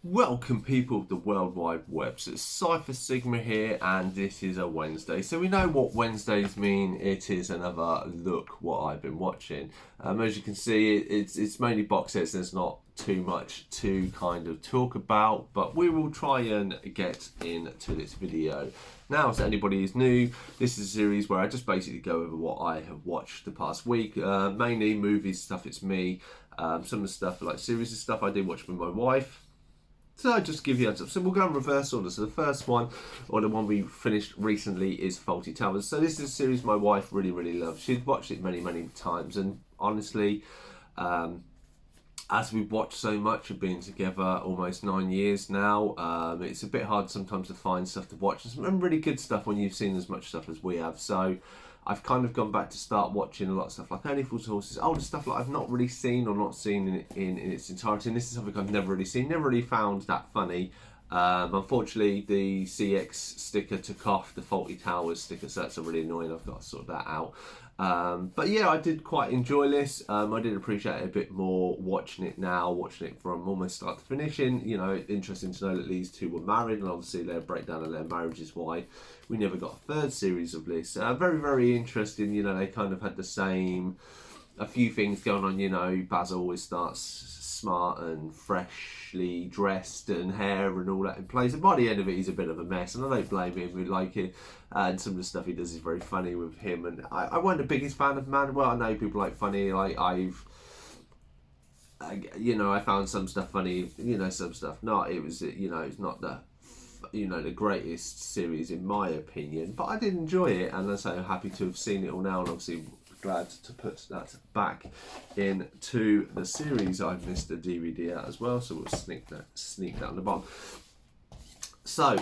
Welcome people of the World Wide Web. So it's Cypher Sigma here and this is a Wednesday. So we know what Wednesdays mean. It is another look what I've been watching. As you can see, it's mainly box sets. There's not too much to kind of talk about, but we will try and get into this video. Now, if anybody is new, this is a series where I just basically go over what I have watched the past week. Mainly movies stuff, it's me. Some of the stuff like series of stuff I did watch with my wife. So I just give you a heads up. So we'll go in reverse order. So the first one, or the one we finished recently, is Fawlty Towers. So this is a series my wife really loves. She's watched it many times, and honestly, as we've watched so much, we've been together almost 9 years now. It's a bit hard sometimes to find stuff to watch. There's some really good stuff when you've seen as much stuff as we have. So I've kind of gone back to start watching a lot of stuff like Only Fools and Horses, older stuff like I've not really seen or not seen in its entirety. And this is something I've never really seen, never really found that funny. Unfortunately, the CX sticker took off, the Fawlty Towers sticker, so that's really annoying. I've got to sort that out. But yeah, I did quite enjoy this. I did appreciate it a bit more watching it now, watching it from almost start to finishing. You know, interesting to know that these two were married, and obviously their breakdown of their marriage is why we never got a third series of this. Very interesting. You know, they kind of had the same, a few things going on. You know, Basil always starts smart and freshly dressed and hair and all that in place, and by the end of it he's a bit of a mess, and I don't blame him. We like it, and some of the stuff he does is very funny with him. And I wasn't the biggest fan of Manuel. I know people like funny, like I found some stuff funny, you know, some stuff not. It was, you know, it's not the greatest series in my opinion, but I did enjoy it, and I'm so happy to have seen it all now, and obviously glad to put that back into the series. I've missed the DVD out as well, so we'll sneak that on the bottom. So,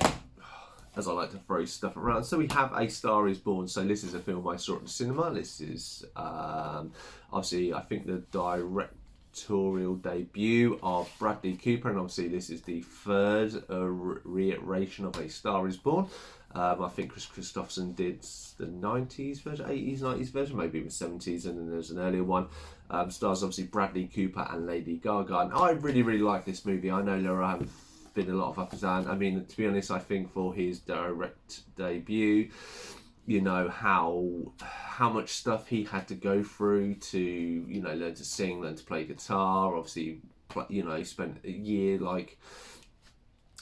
as I like to throw stuff around, so we have A Star Is Born. So this is a film I saw at the cinema. This is obviously, I think, the directorial debut of Bradley Cooper, and obviously this is the third reiteration of A Star Is Born. I think Chris Christopherson did the 90s version, 80s, 90s version, maybe even 70s, and then there's an earlier one. Stars obviously Bradley Cooper and Lady Gaga, and I really like this movie. I know there have been a lot of up and down. I mean, to be honest, I think for his direct debut, you know, how much stuff he had to go through to, you know, learn to sing, learn to play guitar. Obviously, you know, he spent a year like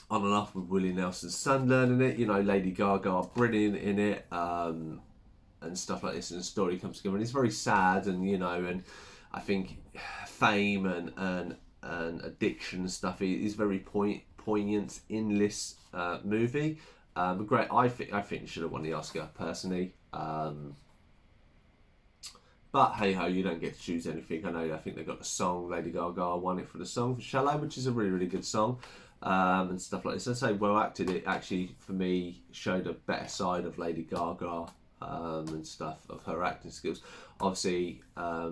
on and off with Willie Nelson's son learning it. You know, Lady Gaga brilliant in it, and stuff like this, and the story comes together, and it's very sad, and you know, and I think fame and addiction and stuff is very poignant in this movie. Great, I think it should have won the Oscar personally. But hey ho, you don't get to choose anything. I think they got the song. Lady Gaga won it for the song for Shallow, which is a really good song. And stuff like this. I say well acted. It actually, for me, showed a better side of Lady Gaga and stuff, of her acting skills. Obviously, a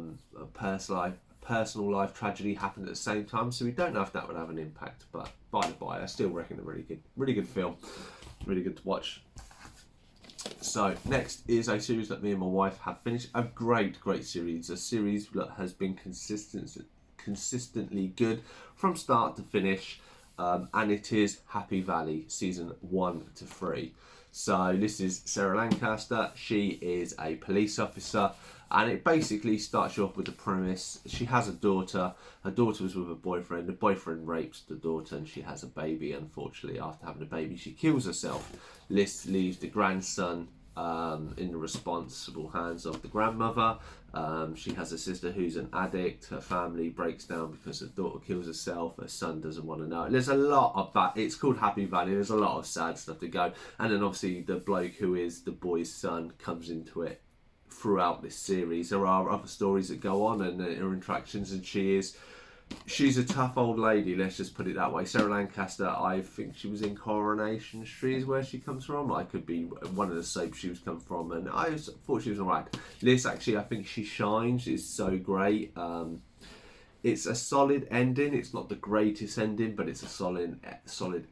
personal life tragedy happened at the same time, so we don't know if that would have an impact. But by the by, I still reckon a really good film, really good to watch. So next is a series that me and my wife have finished. A great series. A series that has been consistently good from start to finish. And it is Happy Valley, season 1 to 3. So this is Sarah Lancaster. She is a police officer, and it basically starts you off with the premise. She has a daughter. Her daughter was with a boyfriend. The boyfriend rapes the daughter, and she has a baby. Unfortunately, after having a baby, she kills herself. This leaves the grandson in the responsible hands of the grandmother. She has a sister who's an addict. Her family breaks down because her daughter kills herself. Her son doesn't want to know. There's a lot of that. It's called Happy Valley. There's a lot of sad stuff to go. And then obviously the bloke who is the boy's son comes into it throughout this series. There are other stories that go on and her interactions, and she's a tough old lady, let's just put it that way. Sarah Lancaster, I think she was in Coronation Street is where she comes from. I could be one of the soaps she was come from, and I thought she was alright. This actually, I think she shines. It's so great. It's a solid ending. It's not the greatest ending, but it's a solid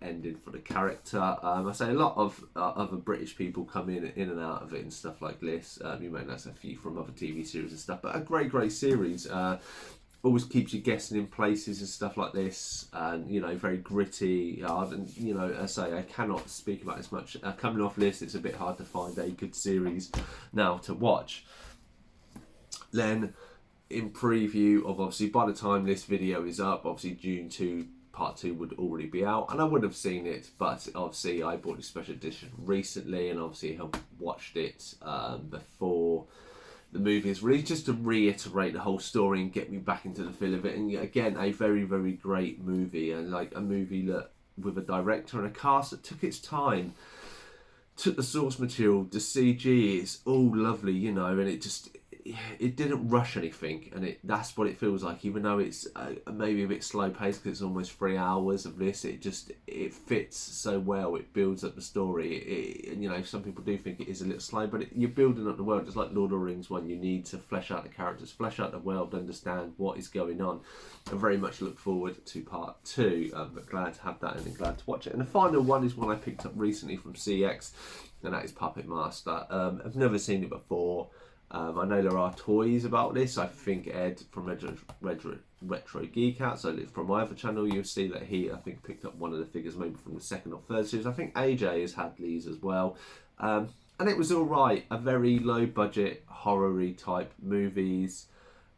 ending for the character. I say a lot of other British people come in and out of it and stuff like this. You may know a few from other TV series and stuff, but a great series. always keeps you guessing in places and stuff like this, and you know, very gritty. And you know, as I say, I cannot speak about this much. Coming off this, it's a bit hard to find a good series now to watch. Then, in preview of, obviously, by the time this video is up, obviously Dune 2 Part 2 would already be out, and I would have seen it, but obviously I bought a special edition recently, and obviously have watched it before the movie is released, just to reiterate the whole story and get me back into the feel of it. And again, a very, very great movie, and like a movie that with a director and a cast that took its time, took the source material. The CG is all lovely, you know, and it didn't rush anything, and that's what it feels like. Even though it's maybe a bit slow paced because it's almost 3 hours of this, it fits so well. It builds up the story. And you know, some people do think it is a little slow, but you're building up the world. It's like Lord of the Rings one. You need to flesh out the characters, flesh out the world, understand what is going on. I very much look forward to Part 2, but glad to have that and glad to watch it. And the final one is one I picked up recently from CX, and that is Puppet Master. I've never seen it before. I know there are toys about this. I think Ed from Retro Geek Out, so from my other channel, you'll see that he, I think, picked up one of the figures maybe from the second or third series. I think AJ has had these as well. And it was all right. A very low budget, horror-y type movies.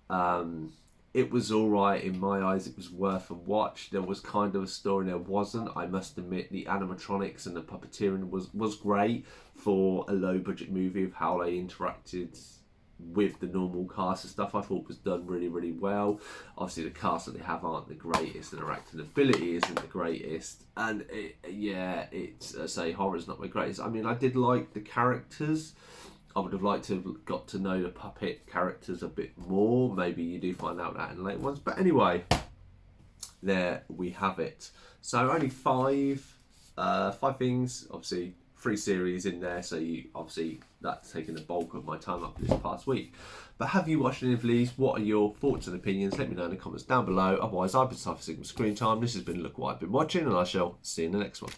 It was all right in my eyes. It was worth a watch. There was kind of a story, there wasn't. I must admit, the animatronics and the puppeteering was great for a low budget movie of how they interacted with the normal cast and stuff. I thought was done really, really well. Obviously the cast that they have aren't the greatest, and their acting ability isn't the greatest, and it's say horror's not my greatest. I mean, I did like the characters. I would have liked to have got to know the puppet characters a bit more. Maybe you do find out that in later ones, but anyway, there we have it. So only five things, obviously 3 series in there, so you obviously that's taken the bulk of my time up this past week. But have you watched any of these? What are your thoughts and opinions? Let me know in the comments down below. Otherwise, I've been Cypher Sigma Screen Time. This has been Look What I've Been Watching, and I shall see you in the next one.